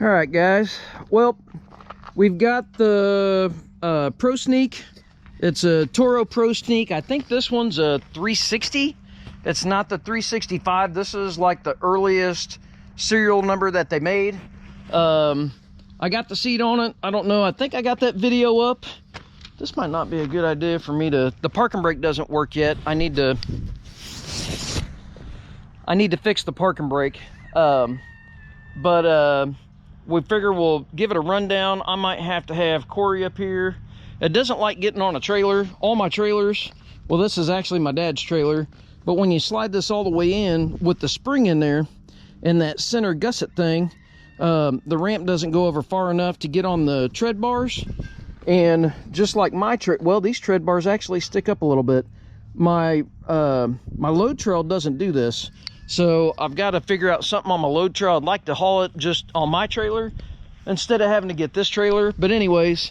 All right, guys. Well, we've got the Pro Sneak. It's a TORO Pro Sneak. I think this one's a 360. It's not the 365. This is like the earliest serial number that they made. I got the seat on it. I don't know. I think I got that video up. This might not be a good idea for me to... The parking brake doesn't work yet. I need to fix the parking brake. We figure we'll give it a rundown. I might have to have Corey up here. It doesn't like getting on a trailer. All my trailers, well, this is actually my dad's trailer, but when you slide this all the way in with the spring in there and that center gusset thing, the ramp doesn't go over far enough to get on the tread bars. And just like my well, these tread bars actually stick up a little bit. My load trail doesn't do this. So I've got to figure out something on my load trail. I'd like to haul it just on my trailer instead of having to get this trailer. But anyways,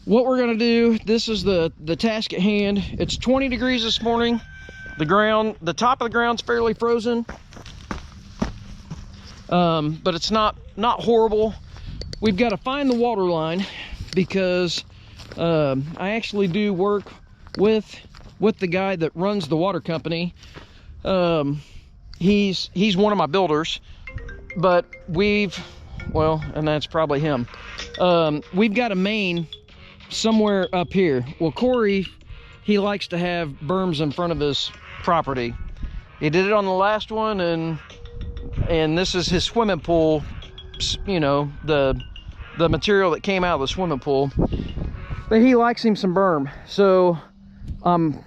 what we're gonna do, this is the task at hand. It's 20 degrees this morning. The top of the ground's fairly frozen. But it's not horrible. We've got to find the water line because I actually do work with the guy that runs the water company. He's one of my builders, but and that's probably him. We've got a main somewhere up here. Well, Corey, he likes to have berms in front of his property. He did it on the last one, and this is his swimming pool, you know, the material that came out of the swimming pool. But he likes him some berm. So I'm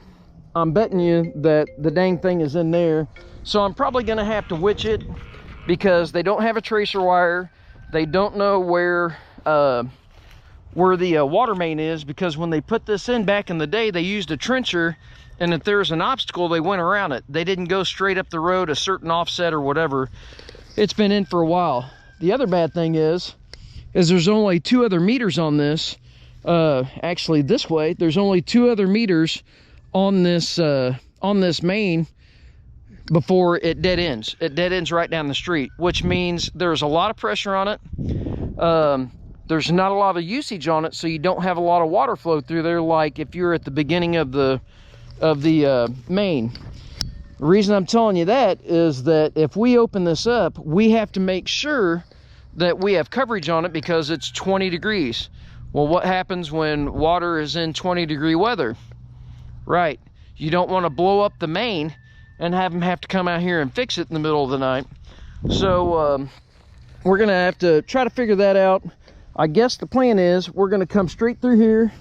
betting you that the dang thing is in there. So I'm probably gonna have to witch it because they don't have a tracer wire. They don't know where the water main is, because when they put this in back in the day, they used a trencher, and if there's an obstacle, they went around it. They didn't go straight up the road a certain offset or whatever. It's been in for a while. The other bad thing is there's only 2 other meters on this. Actually, this way, there's only 2 other meters on this main before it dead ends. It dead ends right down the street, which means there's a lot of pressure on it. There's not a lot of usage on it, so you don't have a lot of water flow through there like if you're at the beginning of the main. The reason I'm telling you that is that if we open this up, we have to make sure that we have coverage on it because it's 20 degrees. Well, what happens when water is in 20-degree weather? Right, you don't want to blow up the main and have them have to come out here and fix it in the middle of the night. So we're gonna have to try to figure that out. I guess the plan is we're gonna come straight through here,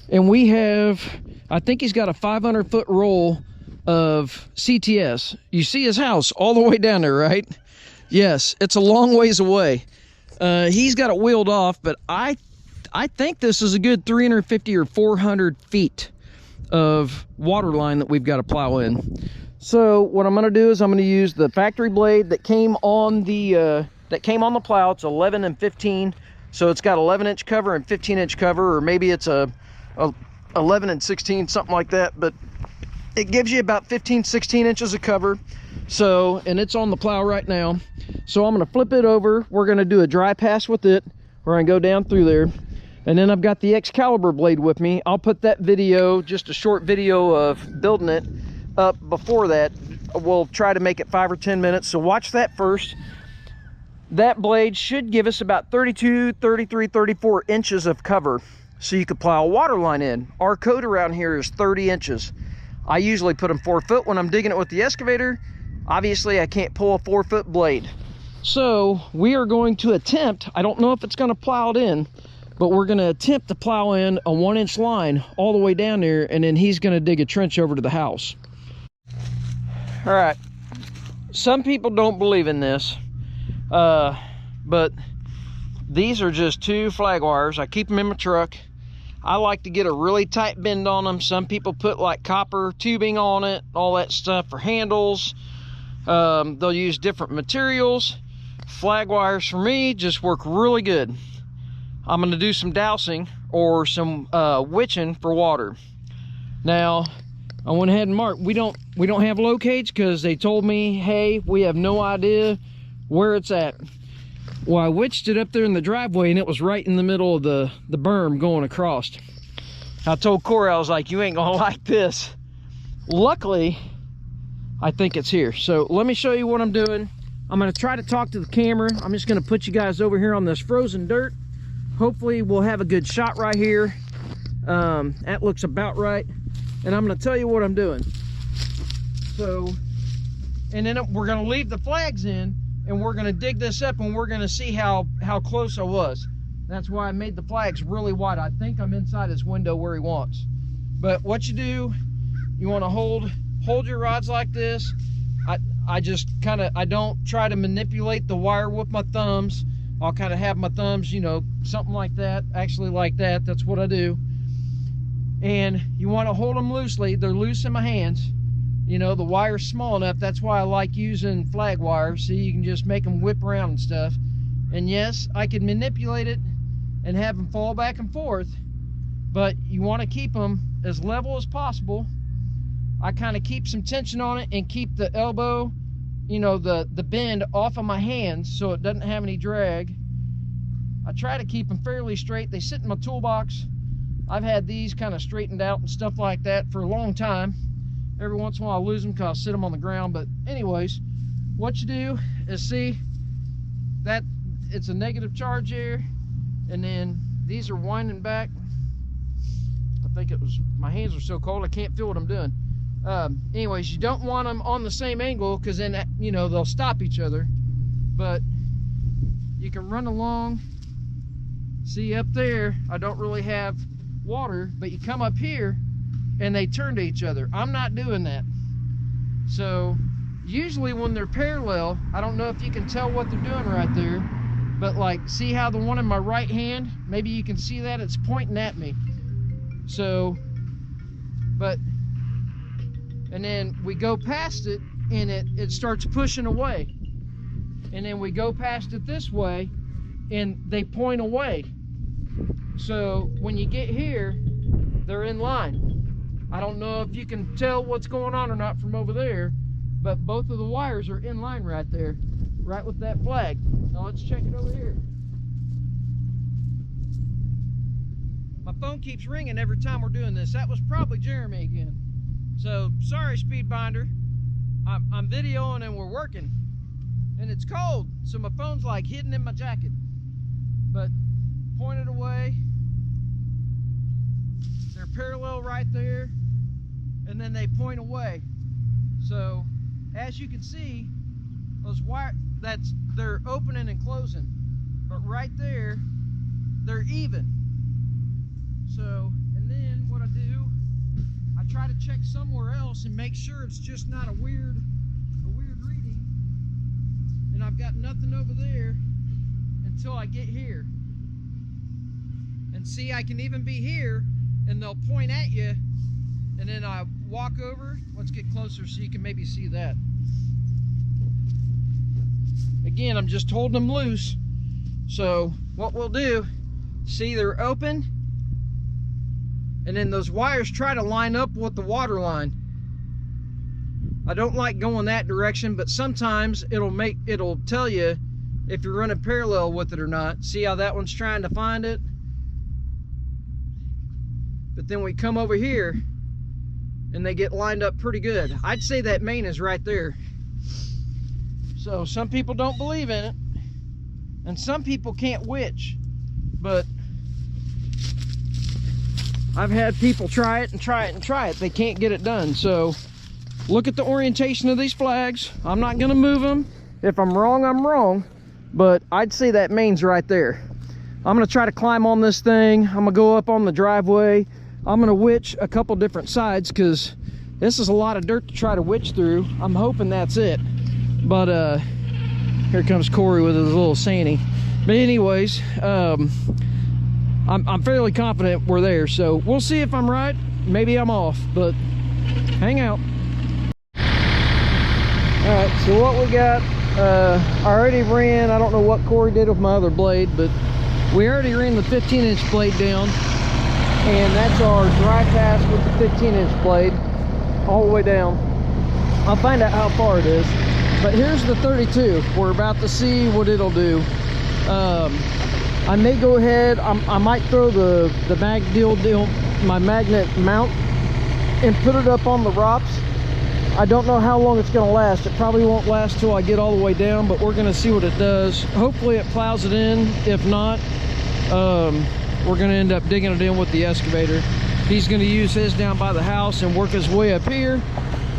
and we have, I think he's got a 500-foot roll of CTS. You see his house all the way down there, right? Yes, it's a long ways away. He's got it wheeled off, but I think this is a good 350 or 400 feet of water line that we've got to plow in. So what I'm going to do is I'm going to use the factory blade that came on the plow. It's 11 and 15, so it's got 11-inch cover and 15-inch cover, or maybe it's a 11 and 16, something like that. But it gives you about 15-16 inches of cover. So, and it's on the plow right now. So I'm going to flip it over. We're going to do a dry pass with it. We're going to go down through there. And then I've got the Excalibur blade with me. I'll put that video, just a short video of building it, up before that. We'll try to make it 5 or 10 minutes. So watch that first. That blade should give us about 32, 33, 34 inches of cover, so you could plow a water line in. Our code around here is 30 inches. I usually put them 4 foot when I'm digging it with the excavator. Obviously, I can't pull a 4-foot blade. So we are going to attempt, I don't know if it's going to plow it in, but we're going to attempt to plow in a 1-inch line all the way down there, and then he's going to dig a trench over to the house. All right, some people don't believe in this, but these are just 2 flag wires. I keep them in my truck. I like to get a really tight bend on them. Some people put like copper tubing on it, all that stuff for handles. They'll use different materials. Flag wires for me just work really good. I'm going to do some dousing or some witching for water. Now, I went ahead and marked. We don't have locates because they told me, hey, we have no idea where it's at. Well, I witched it up there in the driveway, and it was right in the middle of the berm going across. I told Corey, I was like, you ain't gonna like this. Luckily, I think it's here. So let me show you what I'm doing. I'm gonna try to talk to the camera. I'm just gonna put you guys over here on this frozen dirt. Hopefully we'll have a good shot right here. That looks about right. And I'm gonna tell you what I'm doing. So, and then we're gonna leave the flags in, and we're gonna dig this up, and we're gonna see how close I was. That's why I made the flags really wide. I think I'm inside his window where he wants. But what you do, you wanna hold your rods like this. I just I don't try to manipulate the wire with my thumbs. I'll kind of have my thumbs, you know, something like that, actually like that. That's what I do. And you want to hold them loosely. They're loose in my hands. You know, the wire's small enough. That's why I like using flag wire. See, you can just make them whip around and stuff. And yes, I can manipulate it and have them fall back and forth, but you want to keep them as level as possible. I kind of keep some tension on it and keep the elbow, you know, the bend off of my hands so it doesn't have any drag. I try to keep them fairly straight. They sit in my toolbox. I've had these kind of straightened out and stuff like that for a long time. Every once in a while I lose them because I'll sit them on the ground. But anyways, what you do is see that it's a negative charge here, and then these are winding back. I think it was, my hands are so cold I can't feel what I'm doing. Anyways, you don't want them on the same angle because then, you know, they'll stop each other. But you can run along. See up there, I don't really have water, but you come up here and they turn to each other. I'm not doing that. So usually when they're parallel, I don't know if you can tell what they're doing right there, but like, see how the one in my right hand, maybe you can see that it's pointing at me. So, and then we go past it and it starts pushing away. And then we go past it this way and they point away. So when you get here, they're in line. I don't know if you can tell what's going on or not from over there, but both of the wires are in line right there, right with that flag. Now let's check it over here. My phone keeps ringing every time we're doing this. That was probably Jeremy again. So sorry, Speedbinder. I'm videoing and we're working, and it's cold, so my phone's like hidden in my jacket. But pointed away, they're parallel right there, and then they point away. So as you can see, those wire, they're opening and closing, but right there they're even. So, and then what I do, I try to check somewhere else and make sure it's just not a weird reading, and I've got nothing over there until I get here. And see, I can even be here and they'll point at you, and then I walk over. Let's get closer so you can maybe see that. Again, I'm just holding them loose. So what we'll do, see, they're open, and then those wires try to line up with the water line. I don't like going that direction, but sometimes it'll tell you if you're running parallel with it or not. See how that one's trying to find it? But then we come over here and they get lined up pretty good. I'd say that main is right there. So some people don't believe in it, and some people can't witch, but I've had people try it and try it and try it. They can't get it done. So look at the orientation of these flags. I'm not gonna move them. If I'm wrong, I'm wrong, but I'd say that main's right there. I'm gonna try to climb on this thing. I'm gonna go up on the driveway. I'm gonna witch a couple different sides because this is a lot of dirt to try to witch through. I'm hoping that's it. But here comes Corey with his little Sandy. But anyways, I'm fairly confident we're there. So we'll see if I'm right. Maybe I'm off, but hang out. All right, so what we got, I already ran, I don't know what Corey did with my other blade, but we already ran the 15-inch blade down. And that's our dry pass with the 15-inch blade all the way down. I'll find out how far it is. But here's the 32. We're about to see what it'll do. I may go ahead, I might throw the my magnet mount and put it up on the ROPS. I don't know how long it's gonna last. It probably won't last till I get all the way down, but we're gonna see what it does. Hopefully it plows it in. If not, we're gonna end up digging it in with the excavator. He's gonna use his down by the house and work his way up here.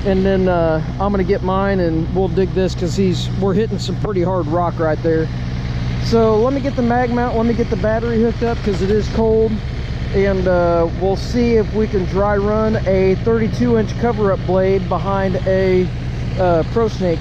And then I'm gonna get mine and we'll dig this, because we're hitting some pretty hard rock right there. So let me get the mag mount, let me get the battery hooked up, because it is cold. And we'll see if we can dry run a 32-inch cover-up blade behind a Pro Snake.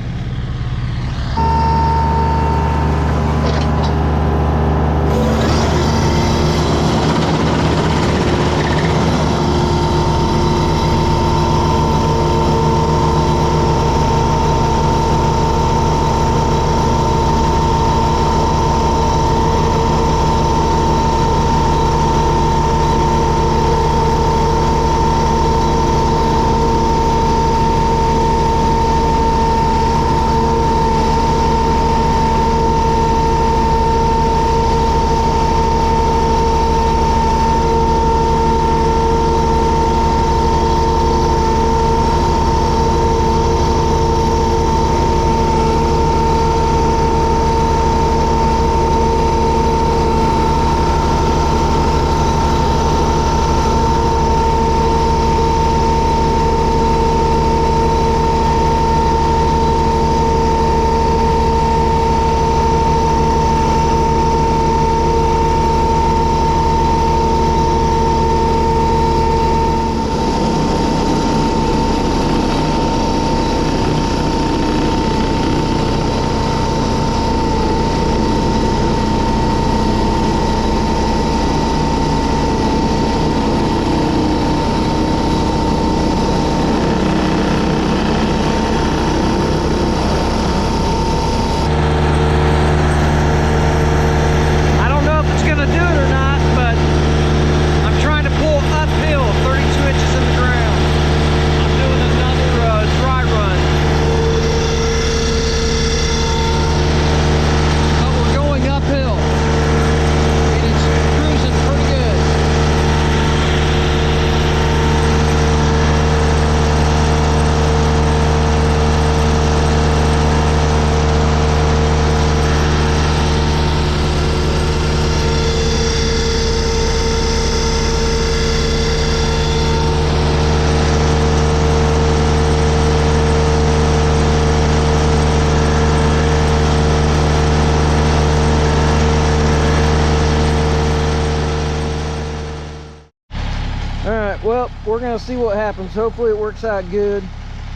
Well, we're gonna see what happens. Hopefully it works out good.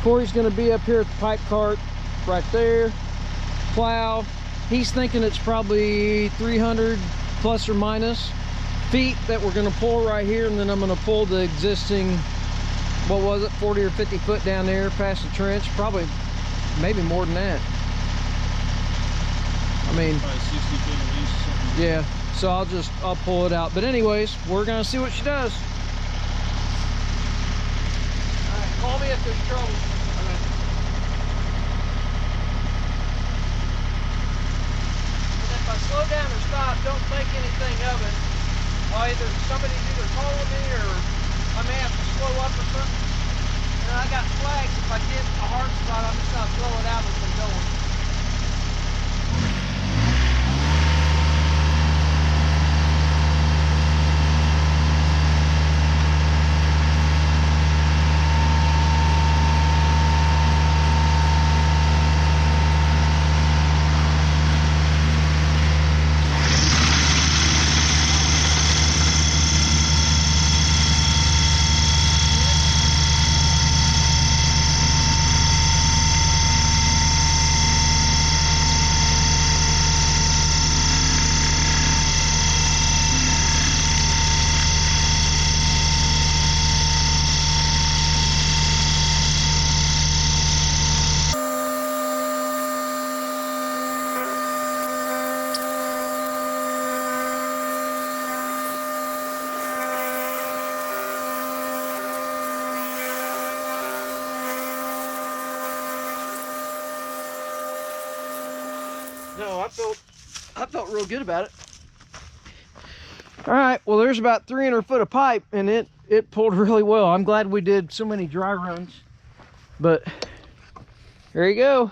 Corey's gonna be up here at the pipe cart right there, plow. He's thinking it's probably 300 plus or minus feet that we're gonna pull right here, and then I'm gonna pull the existing, what was it, 40 or 50 foot down there past the trench. Probably maybe more than that. I mean, probably 60 feet at least, something. Yeah, so I'll pull it out. But anyways, we're gonna see what she does. Call me if there's trouble. And if I slow down or stop, don't think anything of it. Somebody's either calling me, or I may have to slow up or something. And I got flags. If I get a hard spot, I'm just gonna throw it out as I'm going. No, I built I felt real good about it. All right, well, there's about 300 foot of pipe, and it pulled really well. I'm glad we did so many dry runs, but there you go.